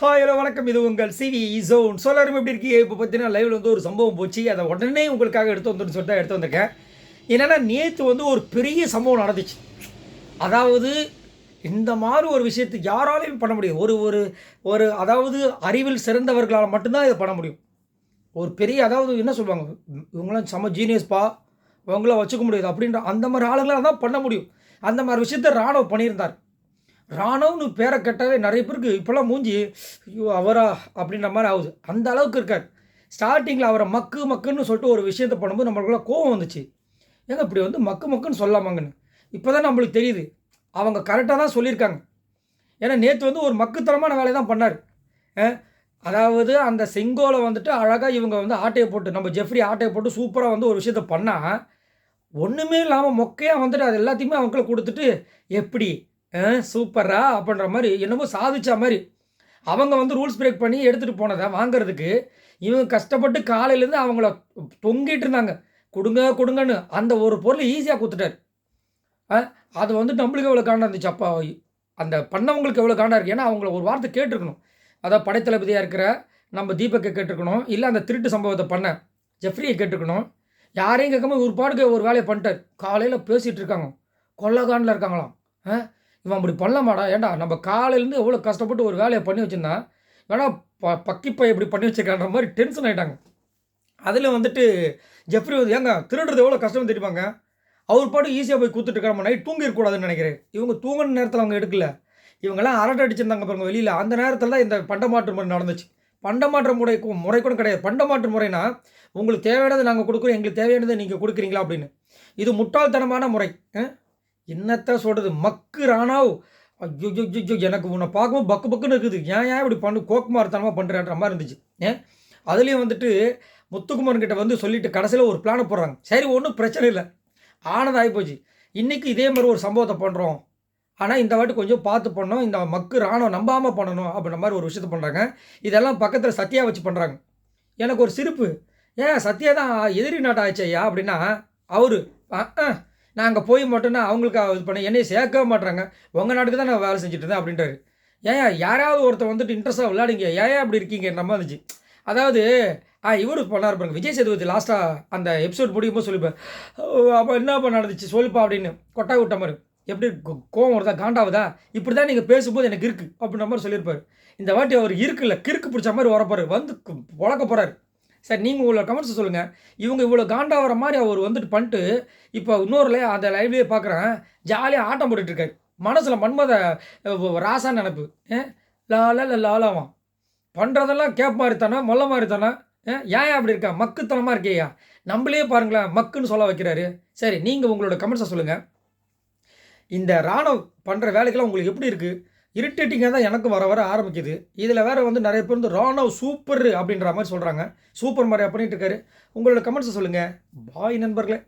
Hi hello வணக்கம். இது உங்கள் சிவி ஜோன். எல்லாரும் எப்படி இருக்கீங்க? இப்போ பார்த்தீங்கன்னா லைவில் வந்து ஒரு சம்பவம் போச்சு. அதை உடனே உங்களுக்காக எடுத்து வந்துன்னு சொல்லிட்டு தான் எடுத்து வந்திருக்கேன். என்னென்னா நேற்று வந்து ஒரு பெரிய சம்பவம் நடந்துச்சு. அதாவது இந்த மாதிரி ஒரு விஷயத்தை யாராலையும் பண்ண முடியும். ஒரு ஒரு ஒரு அதாவது அறிவில் சிறந்தவர்களால் மட்டும்தான் இதை பண்ண முடியும். ஒரு பெரிய அதாவது என்ன சொல்லுவாங்க, இவங்களாம் செம்ம ஜீனியஸ்ப்பா, இவங்களாம் வச்சுக்க முடியாது அப்படின்ற அந்த மாதிரி ஆளுங்களால் தான் பண்ண முடியும். அந்த மாதிரி விஷயத்த ராணுவ பண்ணியிருந்தார். ராணுவன்னு பேரை கேட்டாவே நிறைய பேருக்கு இப்போல்லாம் மூஞ்சி ஐயோ அவரா அப்படின்ற மாதிரி ஆகுது. அந்த அளவுக்கு இருக்கார். ஸ்டார்டிங்கில் அவரை மக்கு மக்குன்னு சொல்லிட்டு ஒரு விஷயத்த பண்ணும்போது நம்மளுக்குலாம் கோவம் வந்துச்சு. ஏங்க இப்படி வந்து மக்கு மக்குன்னு சொல்லலாமாங்கன்னு. இப்போ தான் நம்மளுக்கு தெரியுது அவங்க கரெக்டாக தான் சொல்லியிருக்காங்க. ஏன்னா நேற்று வந்து ஒரு மக்குத்தனமான வேலையை தான் பண்ணார். அதாவது அந்த செங்கோலை வந்துட்டு அழகாக இவங்க வந்து ஆட்டையை போட்டு நம்ம ஜெஃப்ரி ஆட்டையை போட்டு சூப்பராக வந்து ஒரு விஷயத்த பண்ணால் ஒன்றுமே இல்லாமல் மொக்கையாக வந்துட்டு அது எல்லாத்தையுமே அவங்கள கொடுத்துட்டு எப்படி சூப்பரா அப்படின்ற மாதிரி என்னமோ சாதிச்சா மாதிரி அவங்க வந்து ரூல்ஸ் பிரேக் பண்ணி எடுத்துகிட்டு போனதை வாங்கிறதுக்கு இவங்க கஷ்டப்பட்டு காலையிலேருந்து அவங்கள தொங்கிட்டு இருந்தாங்க. கொடுங்க கொடுங்கன்னு அந்த ஒரு பொருளை ஈஸியாக கொடுத்துட்டார். அது வந்து நம்மளுக்கு எவ்வளோ காண்டா இருந்துச்சு. அப்போ அந்த பண்ணவங்களுக்கு எவ்வளோ காண்டா இருக்குது. ஏன்னா அவங்கள ஒரு வார்த்தை கேட்டிருக்கணும். அதாவது படைத்தளபதியாக இருக்கிற நம்ம தீபக்கை கேட்டிருக்கணும். இல்லை அந்த திருட்டு சம்பவத்தை பண்ண ஜெஃப்ரியை கேட்டிருக்கணும். யாரையும் கேட்காம ஒரு பாட்டுக்கு ஒரு வேலையை பண்ணிட்டார். காலையில் பேசிகிட்டு இருக்காங்க, கொள்ளகாண்டில் இருக்காங்களாம். இவன் அப்படி பண்ணலாமாடா? ஏன்டா நம்ம காலையிலேருந்து எவ்வளோ கஷ்டப்பட்டு ஒரு வேலையை பண்ணி வச்சுருந்தான், வேணா பக்கிப்பை இப்படி பண்ணி வச்சுருக்கான்ற மாதிரி டென்ஷன் ஆகிட்டாங்க. அதில் வந்துட்டு ஜெஃப்ரி வந்து ஏங்க திருடுறது எவ்வளோ கஷ்டம் தெரியுமாங்க. அவர் பாட்டு ஈஸியாக போய் கொடுத்துட்டு நம்ம நைட் தூங்கிடக்கூடாதுன்னு நினைக்கிறேன். இவங்க தூங்கின நேரத்தில் அவங்க எடுக்கல. இவங்கெல்லாம் அரட்டை அடிச்சிருந்தாங்க பாருங்க வெளியில். அந்த நேரத்தில் தான் இந்த பண்டமாற்று முறை நடந்துச்சு. பண்டமாற்ற முறை கூட கிடையாது. பண்டமாற்று முறைனா உங்களுக்கு தேவையானதை நாங்கள் கொடுக்குறோம், எங்களுக்கு தேவையானதை நீங்கள் கொடுக்குறீங்களா அப்படின்னு. இது முட்டாள்தனமான முறை. என்னத்த சொல்கிறது, மக்கு ராணாவ். ஐயோ எனக்கு உன்னை பார்க்கவும் பக்கு பக்குன்னு இருக்குது. ஏன் இப்படி பண்ணு கோக்குமார்த்தனமாக பண்ணுறேன்ற மாதிரி இருந்துச்சு. அதுலேயும் வந்துட்டு முத்துக்குமார்கிட்ட வந்து சொல்லிவிட்டு கடைசியில் ஒரு பிளானை போடுறாங்க. சரி ஒன்றும் பிரச்சனை இல்லை, ஆனதாகி போச்சு. இன்றைக்கி இதே மாதிரி ஒரு சம்பவத்தை பண்ணுறோம், ஆனால் இந்த வாட்டி கொஞ்சம் பார்த்து பண்ணோம், இந்த மக்கு ராணுவம் நம்பாமல் பண்ணணும் அப்படின்ற மாதிரி ஒரு விஷயத்த பண்ணுறாங்க. இதெல்லாம் பக்கத்தில் சத்யா வச்சு பண்ணுறாங்க. எனக்கு ஒரு சிரிப்பு. ஏன் சத்யா தான் எதிரி நாட்டு ஆச்சு ஐயா அப்படின்னா அவரு நான் அங்கே போய் மட்டும்னா அவங்களுக்கு இது பண்ண என்னையை சேர்க்கவே மாட்டுறாங்க, உங்கள் நாட்டுக்கு தான் நான் வேலை செஞ்சுட்டு இருந்தேன் அப்படின்றாரு. ஏன் யாராவது ஒருத்தர் வந்துட்டு இன்ட்ரெஸ்ட்டாக விளையாடிங்க, ஏன் அப்படி இருக்கீங்கன்ற மாதிரி இருந்துச்சு. அதாவது இவரு பண்ணார் பாருங்க, விஜய் சேதுபதி லாஸ்ட்டாக அந்த எபிசோட் முடியும்போது சொல்லிப்பேன், அப்போ என்னப்பா நடந்துச்சு சொல்லுப்பா அப்படின்னு கொட்டா விட்ட மாதிரி. எப்படி கோவம் வருதா காண்டாவதா, இப்படி தான் நீங்கள் பேசும்போது எனக்கு இருக்குது அப்படின்ற மாதிரி சொல்லியிருப்பார். இந்த வாட்டி அவர் இருக்குல்ல கிறுக்கு பிடிச்ச மாதிரி வரப்பாரு, வந்து உழக்க போகிறார். சார் நீங்கள் உங்களோட கமெண்ட்ஸை சொல்லுங்கள். இவங்க இவ்வளோ காண்டாகிற மாதிரி அவர் வந்துட்டு பண்ணிட்டு இப்போ இன்னொரு அந்த லைவ்லேயே பார்க்குறேன், ஜாலியாக ஆட்டம் போட்டுட்ருக்காரு. மனசில் மன்மத ராசா நினப்பு. லால லாலாவான் பண்ணுறதெல்லாம் கேப் மாதிரி தானே, மொல்ல மாதிரி தானே. ஏன் அப்படி இருக்கா, மக்குத்தனமாக இருக்கேயா. நம்மளே பாருங்களேன் மக்குன்னு சொல்ல வைக்கிறாரு. சரி நீங்கள் உங்களோட கமெண்ட்ஸை சொல்லுங்கள். இந்த ராணுவம் பண்ணுற வேலைக்கெல்லாம் உங்களுக்கு எப்படி இருக்குது? இரிட்டேட்டிங்காக தான் எனக்கு வர வர ஆரம்பிக்குது. இதில் வேறு வந்து நிறைய பேர் வந்து ராணுவ சூப்பர் அப்படின்ற மாதிரி சொல்கிறாங்க. சூப்பர் மாதிரியா பண்ணிகிட்டு இருக்காரு. உங்களோட கமெண்ட்ஸை சொல்லுங்கள். பாய் நண்பர்களே.